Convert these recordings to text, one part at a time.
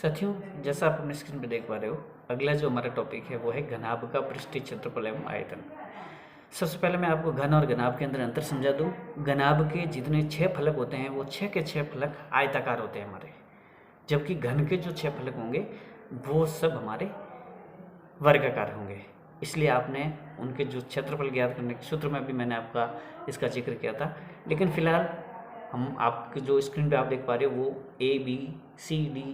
साथियों, जैसा आप अपनी स्क्रीन पर देख पा रहे हो, अगला जो हमारा टॉपिक है वो है घनाभ का पृष्ठीय क्षेत्रफल एवं आयतन। सबसे पहले मैं आपको घन और घनाभ के अंदर अंतर समझा दूं। घनाभ के जितने 6 फलक होते हैं वो 6 के 6 फलक आयताकार होते हैं हमारे, जबकि घन के जो 6 फलक होंगे वो सब हमारे वर्गाकार होंगे। इसलिए आपने उनके जो क्षेत्रफल ज्ञात करने के सूत्र में भी मैंने आपका इसका जिक्र किया था। लेकिन फिलहाल हम आपके जो स्क्रीन पे आप देख पा रहे हो वो A B C D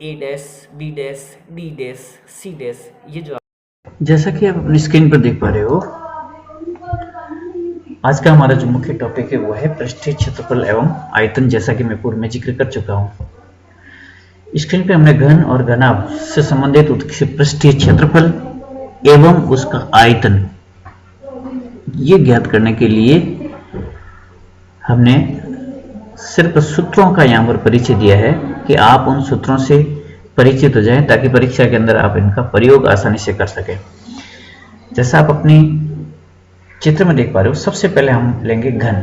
A dash B dash D dash C dash, ये जो जैसा कि आप अपनी स्क्रीन पर देख पा रहे हो, आज का हमारा जो मुख्य टॉपिक है वो है पृष्ठीय क्षेत्रफल एवं आयतन। जैसा कि मैं पूर्व में जिक्र कर चुका हूँ, स्क्रीन पे हमने घन और घनाभ से संबंधित उत्क्षेप पृष्ठीय क्षेत्रफल एवं उसका आयतन ये ज्ञात करने के लिए हमने सिर्फ सूत्रों का यहाँ पर परिचय दिया है कि आप उन सूत्रों से परिचित हो जाएं ताकि परीक्षा के अंदर आप इनका प्रयोग आसानी से कर सकें। जैसा आप अपनी चित्र में देख पा रहे हो, सबसे पहले हम लेंगे घन।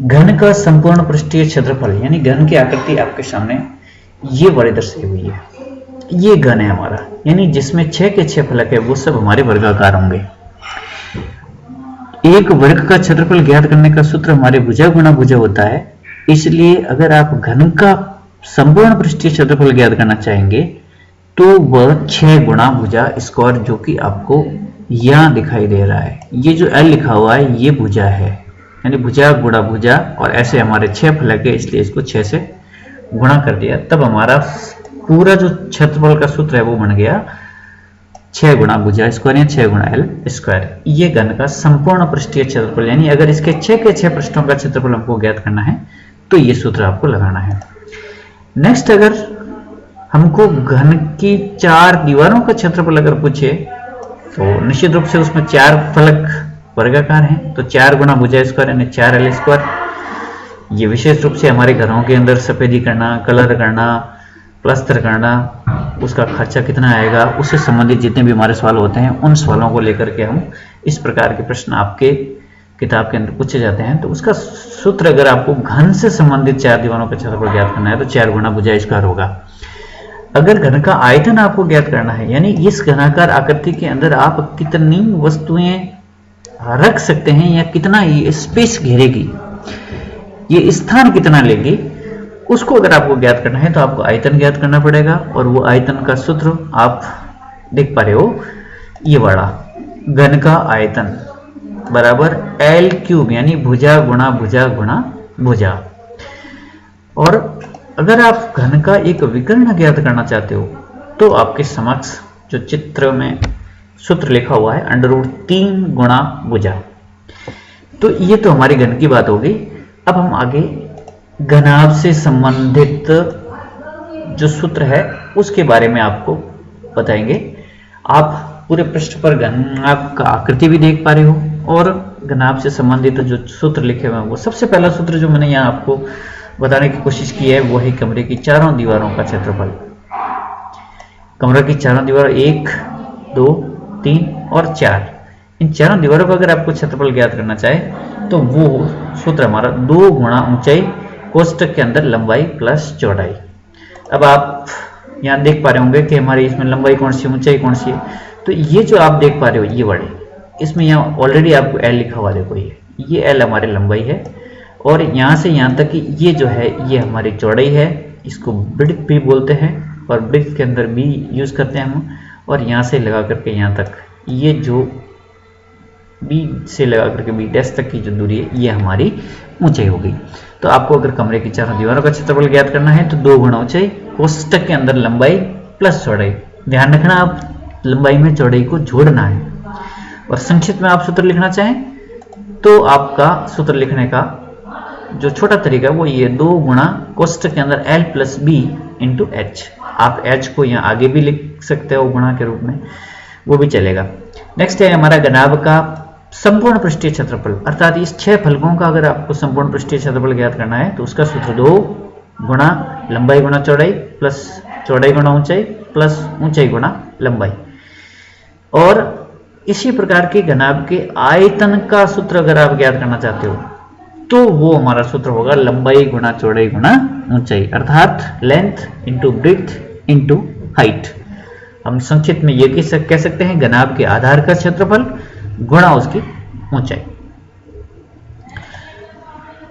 घन का संपूर्ण पृष्ठीय क्षेत्रफल यानी घन की आकृति आपके सामने ये बड़ी दर्शाई हुई है। ये घन है हमारा, यानी जिसमें 6 के 6 फलक है वो सब हमारे वर्गाकार होंगे। एक वर्ग का क्षेत्रफल ज्ञात करने का सूत्र हमारे भुजा गुणा भुजा होता है। इसलिए अगर आप घन का संपूर्ण पृष्ठीय क्षेत्रफल ज्ञात करना चाहेंगे तो वह 6 गुणा भुजा स्क्वायर, जो कि आपको यहां दिखाई दे रहा है, ये जो L लिखा हुआ है ये भुजा है, यानी भुजा गुणा भुजा, और ऐसे हमारे 6 फलक है इसलिए इसको 6 से गुणा कर दिया। तब हमारा पूरा जो क्षेत्रफल का सूत्र है वो बन गया 6 गुणा भुजा स्क्वायर या 6 गुणा L स्क्वायर। ये घन का संपूर्ण पृष्ठीय क्षेत्रफल, यानी अगर इसके 6 के 6 पृष्ठों का क्षेत्रफल हमको ज्ञात करना है तो ये सूत्र आपको लगाना है। नेक्स्ट, अगर हमको घन की 4 दीवारों का क्षेत्रफल अगर पूछे तो निश्चित रूप से उसमें 4 फलक वर्गाकार हैं, तो 4 गुणा भुजा स्क्वायर यानी 4 L स्क्वायर। ये विशेष रूप से हमारे घरों के अंदर सफेदी करना, कलर करना, प्लास्टर करना, उसका खर्चा कितना आएगा, उससे संबंधित जितने भी हमारे सवाल होते हैं उन सवालों को लेकर के हम इस प्रकार के प्रश्न आपके किताब के अंदर पूछे जाते हैं। तो उसका सूत्र अगर आपको घन से संबंधित 4 दीवारों का क्षेत्रफल ज्ञात करना है तो 4 गुणा भुजा स्क्वायर होगा। अगर घन का आयतन आपको ज्ञात करना है, यानी इस घनाकार आकृति के अंदर आप कितनी वस्तुएं रख सकते हैं या कितना ये स्पेस घेरेगी, ये स्थान कितना लेगी, उसको अगर आपको ज्ञात करना है तो आपको आयतन ज्ञात करना पड़ेगा। और वो आयतन का सूत्र आप देख पा रहे हो, ये बड़ा घन का आयतन बराबर L क्यूब, यानी भुजा गुणा भुजा गुणा भुजा। और अगर आप घन का एक विकर्ण ज्ञात करना चाहते हो तो आपके समक्ष जो चित्र में सूत्र लिखा हुआ है √3 गुणा भुजा। तो ये तो हमारी घन की बात होगी। अब हम आगे घनाभ से संबंधित जो सूत्र है उसके बारे में आपको बताएंगे। आप पूरे पृष्ठ पर घनाभ का आकृति भी देख पा रहे हो और घनाभ से संबंधित जो सूत्र लिखे हुए हैं वो सबसे पहला सूत्र जो मैंने यहाँ आपको बताने की कोशिश की है वो है कमरे की 4 दीवारों का क्षेत्रफल। कमरे की 4 दीवार 1, 2, 3 और 4, इन 4 दीवारों का अगर आपको क्षेत्रफल ज्ञात करना चाहे तो वो सूत्र हमारा 2 गुणा ऊंचाई कोष्टक के अंदर लंबाई प्लस चौड़ाई। अब आप यहाँ देख पा रहे होंगे कि हमारी इसमें लंबाई कौन सी, ऊंचाई कौन सी है। तो ये जो आप देख पा रहे हो ये बड़े, इसमें यहाँ ऑलरेडी आपको L लिखा हुआ देखो, ये L हमारी लंबाई है और यहाँ से यहाँ तक ये जो है ये हमारी चौड़ाई है। इसको ब्रिड्थ भी बोलते हैं और ब्रिड्थ के अंदर भी यूज करते हैं हम। और यहाँ से लगा करके यहाँ तक ये जो B से लगा करके B डैश तक की जो दूरी है ये हमारी ऊंचाई होगी। तो आपको अगर कमरे की 4 दीवारों का क्षेत्रफल ज्ञात करना है तो 2 गुणा ऊंचाई कोष्टक के अंदर लंबाई प्लस चौड़ाई। ध्यान रखना, आप लंबाई में चौड़ाई को जोड़ना है। और संक्षिप्त में आप सूत्र लिखना चाहें तो आपका सूत्र लिखने का जो छोटा तरीका वो ये 2 गुणा कोष्टक के अंदर L plus B into H। आप H को यहाँ आगे भी लिख सकते हो गुणा के रूप में, वो भी चलेगा। नेक्स्ट है हमारा घनाभ का संपूर्ण पृष्ठीय क्षेत्रफल, अर्थात इस 6 फलकों का अगर आपको संपूर्ण पृष्ठीय क्षेत्रफल ज्ञात करना है तो उसका सूत्र 2 गुणा लंबाई गुणा चौड़ाई प्लस चौड़ाई गुणा ऊंचाई प्लस ऊंचाई गुणा लंबाई। और इसी प्रकार के घनाभ के आयतन का सूत्र अगर आप ज्ञात करना चाहते हो तो वो हमारा सूत्र होगा लंबाई गुणा चौड़ाई गुणा ऊंचाई, अर्थात length into breadth into height. हम संक्षिप्त में ये कह सकते हैं घनाभ के आधार का क्षेत्रफल गुणा उसकी ऊंचाई।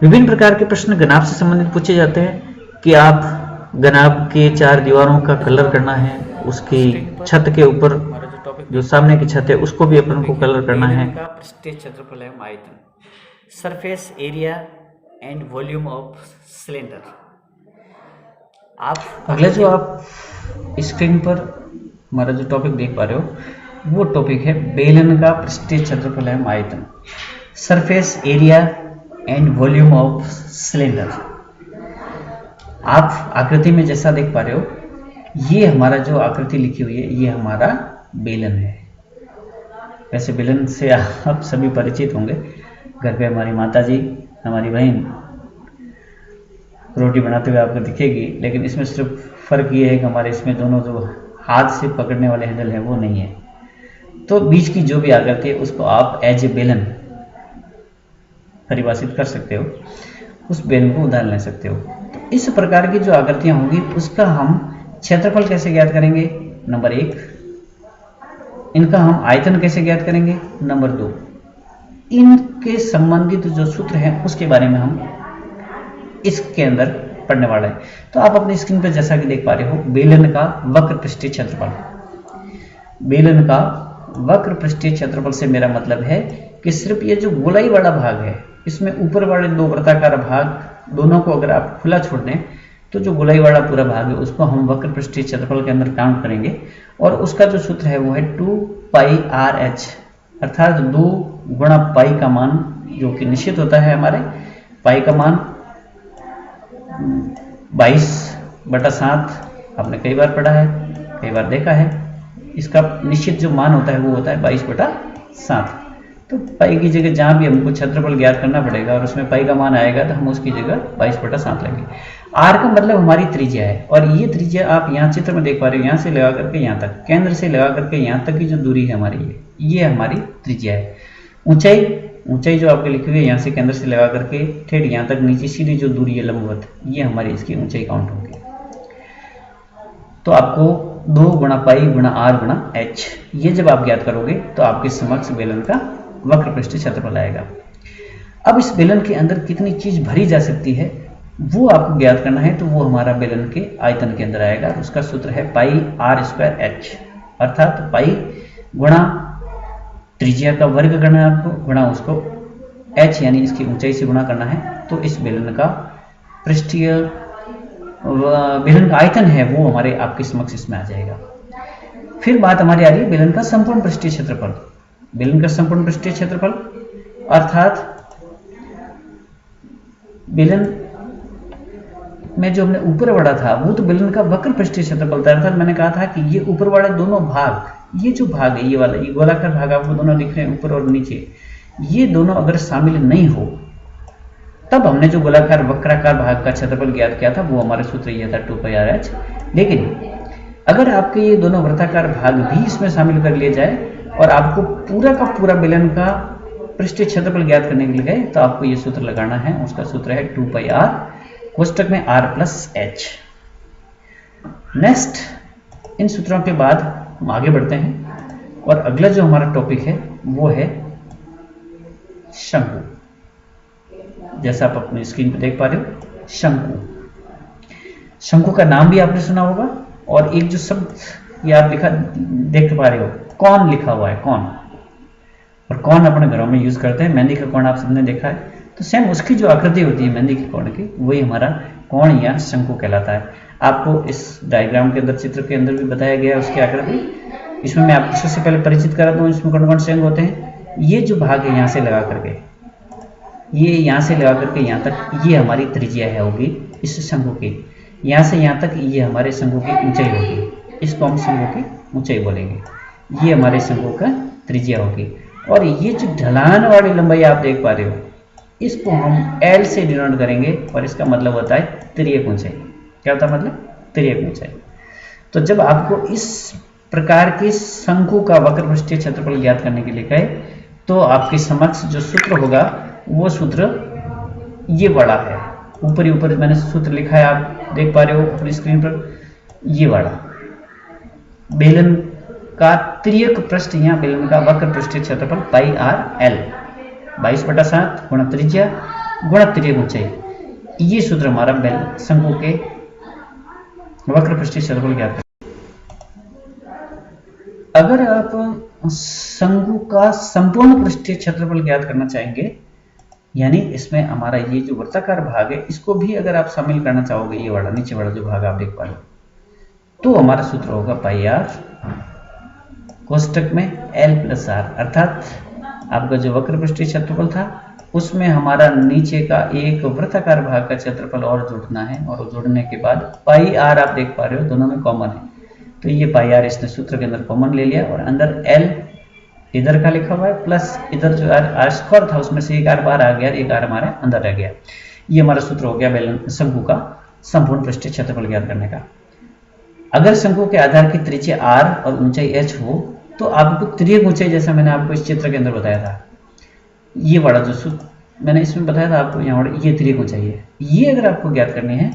विभिन्न प्रकार के प्रश्न घनाभ से संबंधित पूछे जाते हैं कि आप घनाभ के 4 दीवारों का कलर करना है, उसकी छत के ऊपर जो सामने की छत है उसको भी अपन को कलर करना है। का पृष्ठीय क्षेत्रफल है आयतन, surface area and volume of cylinder. आप अगला जो आप स्क्रीन पर हमारा जो टॉपिक देख पा रहे हो वो टॉपिक है बेलन का पृष्ठीय क्षेत्रफल है आयतन, surface area and volume of cylinder. आप आकृति में जैसा देख पा रहे हो, ये हमारा जो आकृति लिखी हुई है ये हमारा बेलन है। वैसे बेलन से आप सभी परिचित होंगे, घर पे हमारी माता जी, हमारी बहन रोटी बनाते हुए आपको दिखेगी, लेकिन इसमें सिर्फ फर्क ये है कि हमारे इसमें दोनों जो हाथ से पकड़ने वाले हैंडल है वो नहीं है। तो बीच की जो भी आकृति है उसको आप एज ए बेलन परिभाषित कर सकते हो, उस बेलन को उदाहरण ले सकते हो। तो इस प्रकार की जो आकृतियां होंगी उसका हम क्षेत्रफल कैसे ज्ञात करेंगे? नंबर 1, इनका हम आयतन कैसे ज्ञात करेंगे? नंबर 2, इनके संबंधित जो सूत्र हैं उसके बारे में हम इसके अंदर पढ़ने वाला है। तो आप अपनी स्क्रीन पर जैसा कि देख पा रहे हो, बेलन का वक्र पृष्ठीय क्षेत्रफल। बेलन का वक्र पृष्ठीय क्षेत्रफल से मेरा मतलब है कि सिर्फ ये जो गोलाई वाला भाग है, इसमें ऊपर वाले 2 वृत्ताकार भाग दोनों को अगर आप खुला छोड़ दें तो जो गोलाई वाला पूरा भाग है उसको हम वक्र पृष्ठीय क्षेत्रफल के अंदर काउंट करेंगे, और उसका जो सूत्र है वो है 2πRh, अर्थात 2 गुणा पाई का मान जो कि निश्चित होता है हमारे, पाई का मान 22/7 आपने कई बार पढ़ा है, कई बार देखा है। इसका निश्चित जो मान होता है वो होता है 22/7। तो पाई की जगह जहां भी हमको क्षेत्रफल ज्ञात करना पड़ेगा और उसमें पाई का मान आएगा तो हम उसकी जगह 22/7 लेंगे। आर का मतलब हमारी त्रिज्या है, और ये त्रिज्या आप यहाँ चित्र में देख पा रहे हो, यहाँ से लगा करके यहाँ तक, केंद्र से लगा करके यहाँ तक की जो दूरी है हमारी, ये हमारी त्रिज्या है। ऊंचाई जो आपके लिखी हुई है, यहाँ से केंद्र से लगा करके ठेठ यहाँ तक नीचे सीधी जो दूरी है लंबवत, ये हमारी इसकी ऊंचाई काउंट होगी। तो आपको 2 गुणा पाई गुणा आर गुणा एच, ये जब आप ज्ञात करोगे तो आपके समक्ष बेलन का वक्र पृष्ठीय क्षेत्रफल आएगा। अब इस बेलन के अंदर कितनी चीज भरी जा सकती है वो आपको ज्ञात करना है, तो वो हमारा बेलन के आयतन के अंदर आएगा। उसका सूत्र है πr²h, अर्थात पाई गुणा त्रिज्या का वर्ग करना है आपको, गुणा उसको h यानी इसकी ऊंचाई से गुणा करना है। तो इस बेलन का पृष्ठीय बेलन का आयतन है वो हमारे आपके समक्ष इसमें आ जाएगा। फिर बात हमारी आ रही है बेलन का संपूर्ण पृष्ठीय क्षेत्रफल। बेलन का संपूर्ण पृष्ठीय क्षेत्रफल अर्थात बेलन में जो हमने ऊपर बढ़ा था वो तो बेलन का वक्र पृष्ठीय क्षेत्रफल था, अर्थात मैंने कहा था कि ये ऊपर वाले दोनों भाग, ये जो भाग है ये वाला, ये गोलाकार भाग आपको दोनों दिख रहे हैं ऊपर और नीचे, ये दोनों अगर शामिल नहीं हो तब हमने जो गोलाकार वक्राकार भाग का क्षेत्रफल ज्ञात किया था वो हमारा सूत्र ये था 2πRh। लेकिन अगर आपके ये दोनों वृत्ताकार भाग भी इसमें शामिल कर लिए जाए और आपको पूरा का पूरा बेलन का पृष्ठीय क्षेत्रफल ज्ञात करने के लिए गए तो आपको ये सूत्र लगाना है। उसका सूत्र है 2πr कोष्टक में r+h। नेक्स्ट, इन सूत्रों के बाद हम आगे बढ़ते हैं और अगला जो हमारा टॉपिक है वो है शंकु। जैसा आप अपनी स्क्रीन पर देख पा रहे हो, शंकु का नाम भी आपने सुना होगा, और एक जो शब्द ये आप देख पा रहे हो, कौन लिखा हुआ है, कौन, और कौन अपने घरों में यूज करते हैं। मेहंदी का कौन आप सबने देखा है, तो सेम उसकी जो आकृति होती है मेहंदी के कोण की, वही हमारा कोण या शंकु कहलाता है। आपको इस डायग्राम के अंदर, चित्र के अंदर भी बताया गया है उसकी आकृति। इसमें मैं आपको सबसे पहले परिचित करा दूं इसमें कौन कौन से अंग होते हैं। ये जो भाग है यहाँ से लगा करके, ये यहाँ से लगा करके यहाँ तक, ये हमारी त्रिज्या है होगी इस शंकु की। यहाँ से यहाँ तक ये हमारे शंकु की ऊंचाई होगी, इसको हम शंकु की ऊंचाई बोलेंगे। ये हमारे शंकु का त्रिज्या होगी, और ये जो ढलान वाली लंबाई आप देख पा रहे हो इसको हम L से डिनोट करेंगे, और इसका मतलब होता है तिर्यक ऊंचाई। क्या होता है मतलब? तिर्यक ऊंचाई। तो जब आपको इस प्रकार के शंकु का वक्र पृष्ठीय क्षेत्रफल ज्ञात करने के लिए कहे तो आपके समक्ष जो सूत्र होगा वो सूत्र ये बड़ा है, ऊपर ही ऊपर मैंने सूत्र लिखा है, आप देख पा रहे हो अपनी स्क्रीन पर। ये बड़ा बेलन का तिर्यक पृष्ठ या बेलन का वक्र पृष्ठीय क्षेत्रफल पाई आर एल 22/7 गुणा त्रिज्या गुणा तिर्यक ऊंचाई। ये सूत्र हमारा शंकु के वक्र पृष्ठीय क्षेत्रफल ज्ञात करें। अगर आप शंकु का संपूर्ण पृष्ठीय क्षेत्रफल ज्ञात करना चाहेंगे, यानी इसमें हमारा ये जो वृत्ताकार भाग है इसको भी अगर आप शामिल करना चाहोगे, ये वाला नीचे वाला जो भाग आप देख पा रहे हो, तो हमारा सूत्र होगा पाई आर कोष्टक में एल प्लस आर, अर्थात आपका जो वक्र पृष्ठीय क्षेत्रफल था उसमें हमारा नीचे का एक वृत्ताकार भाग का क्षेत्रफल और जोड़ना है, और जोड़ने के बाद पाई आर आप देख पा रहे हो दोनों में कॉमन है, तो ये पाई आर इसने सूत्र के अंदर कॉमन ले लिया, और अंदर एल इधर का लिखा हुआ है प्लस इधर जो आर स्क्वायर था उसमें से एक आर बाहर आ गया, एक आर हमारे अंदर रह गया। ये हमारा सूत्र हो गया बेलन शंकु का संपूर्ण पृष्ठीय क्षेत्रफल ज्ञात करने का। अगर शंकु के आधार की त्रिज्या r और ऊंचाई h हो तो आपको तिर्यक ऊंचाई, जैसा मैंने आपको इस चित्र के अंदर बताया था, ये बड़ा जो सूत्र मैंने इसमें बताया था आपको, यहाँ ये तिर्यक ऊंचाई है, ये अगर आपको ज्ञात करनी है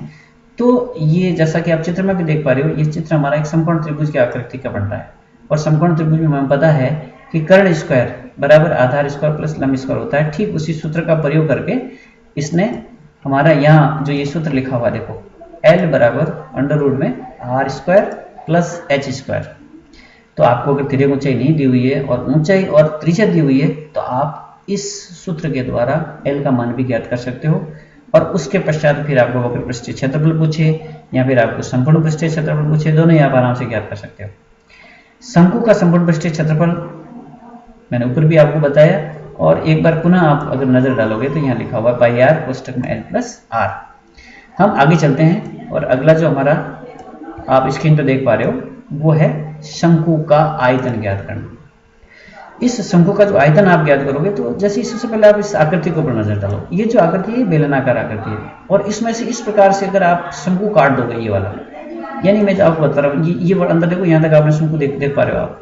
तो ये जैसा कि आप चित्र में भी देख पा रहे हो, ये चित्र हमारा एक समकोण त्रिभुज की आकृति का बनता है, और समकोण त्रिभुज में हमें पता है कि कर्ण स्क्वायर बराबर आधार स्क्वायर प्लस लंब स्क्वायर होता है। ठीक उसी सूत्र का प्रयोग करके इसने हमारा यहाँ जो ये सूत्र लिखा हुआ देखो, L बराबर अंडर रूट में आर स्क्वायर प्लस एच स्क्वायर। तो आपको अगर तिर्यक ऊंचाई नहीं दी हुई है और ऊंचाई और त्रिज्या दी हुई है तो आप इस सूत्र के द्वारा L का मान भी ज्ञात कर सकते हो, और उसके पश्चात फिर आपको वक्र पृष्ठीय क्षेत्रफल पूछे या फिर आपको संपूर्ण पृष्ठीय क्षेत्रफल पूछे, दोनों ही आप आराम से ज्ञात कर सकते हो। शंकु का संपूर्ण पृष्ठीय क्षेत्रफल मैंने ऊपर भी आपको बताया, और एक बार पुनः आप अगर नजर डालोगे तो यहाँ लिखा हुआ है पाई आर कोष्टक में एल प्लस आर। हम आगे चलते हैं, और अगला जो हमारा आप स्क्रीन पर देख पा रहे हो वो है शंकु का आयतन ज्ञात करना। इस शंकु का जो आयतन आप ज्ञात करोगे तो जैसे सबसे पहले आप इस आकृति के ऊपर नजर डालो, ये जो आकृति है बेलनाकार आकृति है, और इसमें से इस प्रकार से अगर आप शंकु काट दोगे ये वाला, यानी मैं आपको बता रहा हूँ ये अंदर देखो, यहाँ तक आपने शंकु देख पा रहे हो आप,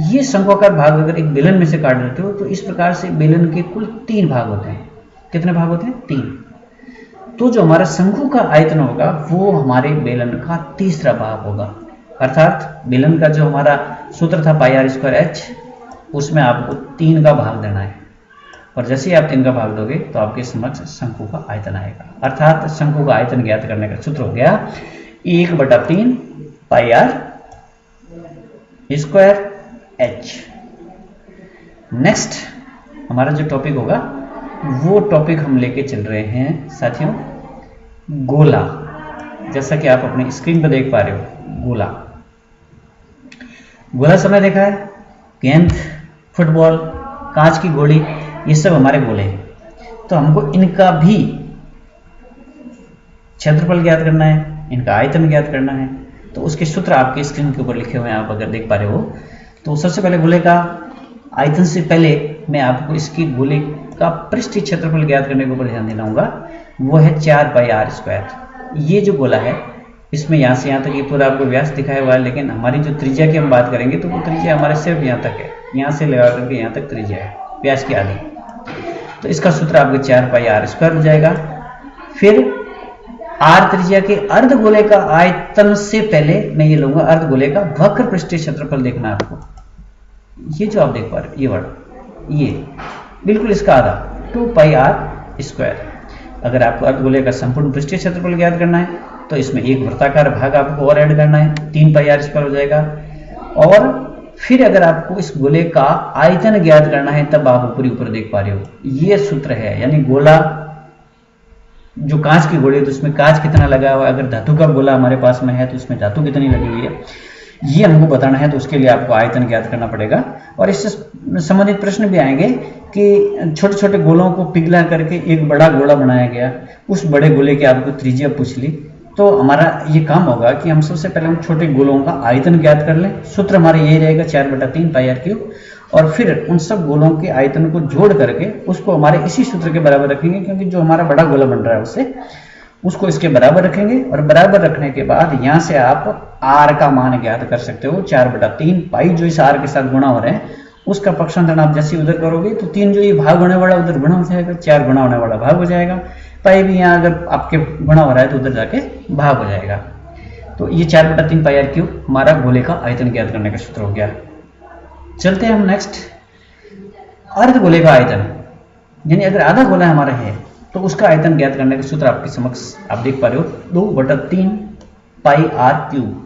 ये शंक्वाकार भाग अगर एक बेलन में से काट देते हो तो इस प्रकार से बेलन के कुल 3 भाग होते हैं। कितने भाग होते हैं? 3। तो जो हमारा शंकु का आयतन होगा वो हमारे बेलन का तीसरा भाग होगा, अर्थात बेलन का जो हमारा सूत्र था पाई आर स्क्वायर एच, उसमें आपको 3 का भाग देना है, और जैसे ही आप 3 का भाग दोगे तो आपके समक्ष शंकु का आयतन आएगा। अर्थात शंकु का आयतन ज्ञात करने का सूत्र हो गया 1/3 पाई आर स्क्वायर एच। नेक्स्ट हमारा जो टॉपिक होगा वो टॉपिक हम लेके चल रहे हैं साथियों गोला। जैसा कि आप अपने स्क्रीन पर देख पा रहे हो, गोला गोला सबने देखा है, गेंद, फुटबॉल, कांच की गोली, ये सब हमारे गोले हैं। तो हमको इनका भी क्षेत्रफल ज्ञात करना है, इनका आयतन ज्ञात करना है, तो उसके सूत्र आपके स्क्रीन के ऊपर लिखे हुए हैं, आप अगर देख पा रहे हो। तो सबसे पहले गोले का आयतन से पहले मैं आपको इसकी गोले का पृष्ठीय क्षेत्रफल ज्ञात करने के ऊपर ध्यान देना, वो है 4 पाई आर स्क्वायर। ये जो गोला है इसमें यहाँ से यहाँ तक ये पूरा आपको व्यास दिखाया हुआ है, लेकिन हमारी जो त्रिज्या की हम बात करेंगे तो वो त्रिज्या हमारे सिर्फ यहाँ तक है, यहाँ से लगा करके यहाँ तक त्रिज्या है व्यास की आधी। तो इसका सूत्र आपको 4 पाई आर स्क्वायर हो जाएगा। फिर आर त्रिज्या के अर्ध गोले का आयतन से पहले मैं ये लूंगा अर्ध गोले का वक्र पृष्ठीय क्षेत्रफल देखना है आपको। ये जो आप देख पा रहे हो ये वाला, ये बिल्कुल इसका आधा 2 पाई आर स्क्वायर। अगर आपको अर्ध गोले का संपूर्ण पृष्ठीय क्षेत्रफल ज्ञात करना है तो इसमें एक वृत्ताकार भाग आपको और ऐड करना है, 3 पाई आर स्क्वायर हो जाएगा। और फिर अगर आपको इस गोले का आयतन ज्ञात करना है तब आप ऊपर देख पा रहे हो ये सूत्र है, यानी गोला जो कांच की गोली है तो उसमें कांच कितना लगा हुआ है, अगर धातु का गोला हमारे पास में है तो उसमें धातु कितनी लगी हुई है, ये हमको बताना है। तो उसके लिए आपको आयतन ज्ञात करना पड़ेगा। और इससे संबंधित प्रश्न भी आएंगे कि छोटे छोटे गोलों को पिघला करके एक बड़ा गोला बनाया गया, उस बड़े गोले की आपको त्रिज्या पूछ ली, तो हमारा ये काम होगा कि हम सबसे पहले हम छोटे गोलों का आयतन ज्ञात कर लें। सूत्र हमारा यही रहेगा 4/3 पाई आर क्यूब, और फिर उन सब गोलों के आयतन को जोड़ करके उसको हमारे इसी सूत्र के बराबर रखेंगे, क्योंकि जो हमारा बड़ा गोला बन रहा है उससे उसको इसके बराबर रखेंगे। और बराबर रखने के बाद यहाँ से आप आर का मान ज्ञात कर सकते हो 4/3 पाई जो इस आर के साथ गुणा हो रहे हैं उसका पक्षांतरण आप जैसे उधर करोगे तो 3 जो ये भाग होने वाला उधर गुणा हो जाएगा, 4 गुणा होने वाला भाग हो जाएगा, पाई भी यहाँ अगर आपके गुणा हो रहा है तो उधर जाके भाग हो जाएगा। तो ये 4/3 पाई आर क्यूब हमारा गोले का आयतन ज्ञात करने का सूत्र हो गया। चलते हैं हम नेक्स्ट, अर्ध गोले का आयतन, यानी अगर आधा गोला हमारा है तो उसका आयतन ज्ञात करने का सूत्र आपके समक्ष आप देख पा रहे हो, 2/3 पाई आर क्यूब।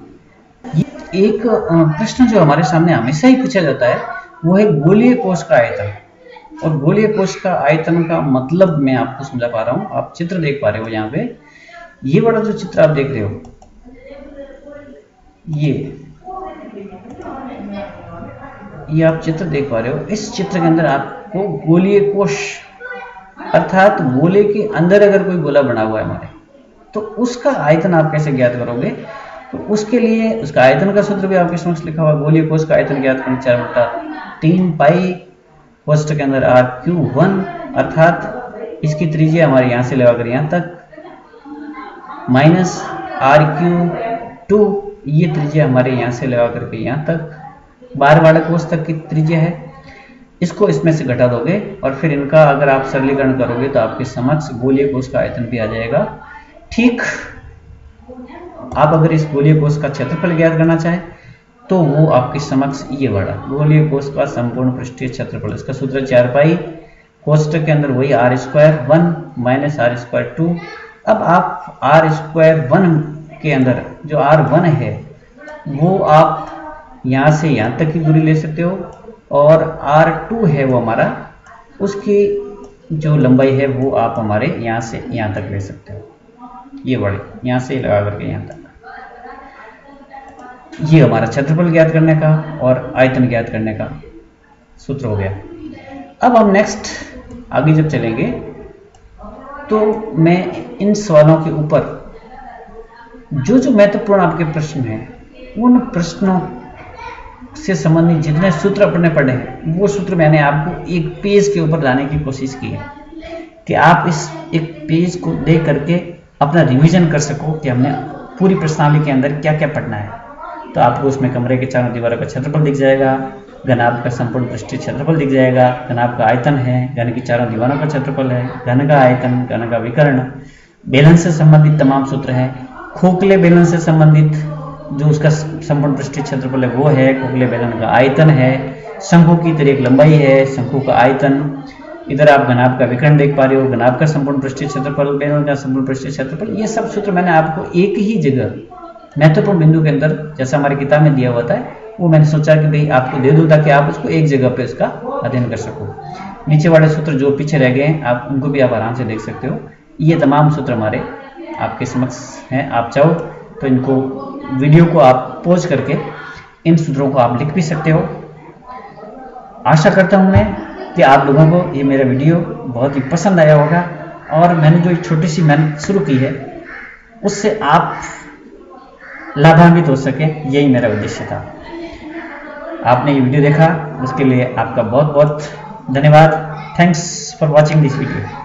ये एक प्रश्न जो हमारे सामने हमेशा ही पूछा जाता है वो है गोलीय कोश का आयतन। और गोलीय कोश का आयतन का मतलब मैं आपको समझा पा रहा हूं, आप चित्र देख पा रहे हो यहाँ पे, ये बड़ा जो चित्र आप देख रहे हो, ये आप चित्र देख पा रहे हो, इस चित्र के अंदर आपको गोलीय कोश अर्थात गोले के अंदर अगर कोई गोला बना हुआ है हमारे, तो उसका आयतन आप कैसे ज्ञात करोगे? तो उसके लिए उसका आयतन का सूत्र भी आपके समक्ष लिखा हुआ, गोलीय कोश का आयतन ज्ञात करना 4/3 पाई कोष्ठक के अंदर आर क्यूब 1, अर्थात इसकी त्रिज्या हमारे यहाँ से लगाकर यहाँ तक माइनस आर क्यूब 2, ये त्रिज्या हमारे यहाँ से लगा करके यहाँ तक 12 वाले कोष्ठक की त्रिज्या है। इसको इसमें से घटा दोगे और फिर इनका अगर आप सरलीकरण करोगे तो आपके समक्ष गोलीय कोश का आयतन भी आ जाएगा। ठीक, आप अगर इस गोलीय कोश का क्षेत्रफल ज्ञात करना चाहें तो वो आपके समक्ष ये बड़ा गोलीय कोश का संपूर्ण पृष्ठीय क्षेत्रफल, इसका सूत्र 4 पाई कोष्ठक के अंदर वही r² 1 माइनस r² 2। अब आप r² 1 के अंदर जो r1 है वो आप यहाँ से यहाँ तक की दूरी ले सकते हो, और r2 है वो हमारा, उसकी जो लंबाई है वो आप हमारे यहाँ से यहाँ तक ले सकते हो, ये बड़े यहाँ से लगा करके यहाँ तक। ये हमारा क्षेत्रफल ज्ञात करने का और आयतन ज्ञात करने का सूत्र हो गया। अब हम नेक्स्ट आगे जब चलेंगे तो मैं इन सवालों के ऊपर जो महत्वपूर्ण आपके प्रश्न हैं उन प्रश्नों से संबंधित जितने सूत्र अपने पढ़े हैं वो सूत्र मैंने आपको एक पेज के ऊपर लाने की कोशिश की है कि आप इस एक पेज को देख करके अपना रिवीजन कर सको कि हमने पूरी प्रश्नावली के अंदर क्या क्या पढ़ना है। तो आपको उसमें कमरे के चारों दीवारों का क्षेत्रफल दिख जाएगा, घनाभ का संपूर्ण पृष्ठीय क्षेत्रफल दिख जाएगा, घनाभ का आयतन है, घन की चारों दीवारों का क्षेत्रफल है, घन का आयतन, घन का विकर्ण, बेलन से संबंधित तमाम सूत्र हैं, खोखले बेलन से संबंधित जो उसका संपूर्ण पृष्ठीय क्षेत्रफल है वो है, खोखले बेलन का आयतन है, शंकु की तरह एक लंबाई है, शंकु का आयतन, इधर आप घनाभ का विकर्ण देख पा रहे हो, घनाभ का संपूर्ण पृष्ठीय क्षेत्रफल, बेलन का संपूर्ण पृष्ठीय क्षेत्रफल, ये सब सूत्र मैंने आपको एक ही जगह महत्वपूर्ण बिंदु के अंदर जैसा हमारी किताब में दिया हुआ था वो मैंने सोचा कि भाई आपको दे दूं ताकि आप उसको एक जगह पे उसका अध्ययन कर सको। नीचे वाले सूत्र जो पीछे रह गए हैं आप उनको भी आप आराम से देख सकते हो। ये तमाम सूत्र हमारे आपके समक्ष हैं, आप चाहो तो इनको वीडियो को आप पॉज करके इन सूत्रों को आप लिख भी सकते हो। आशा करता हूँ मैं कि आप लोगों को ये मेरा वीडियो बहुत ही पसंद आया होगा और मैंने जो एक छोटी सी मेहनत शुरू की है उससे आप लाभान्वित हो सके, यही मेरा उद्देश्य था। आपने ये वीडियो देखा उसके लिए आपका बहुत बहुत धन्यवाद। Thanks for watching this video.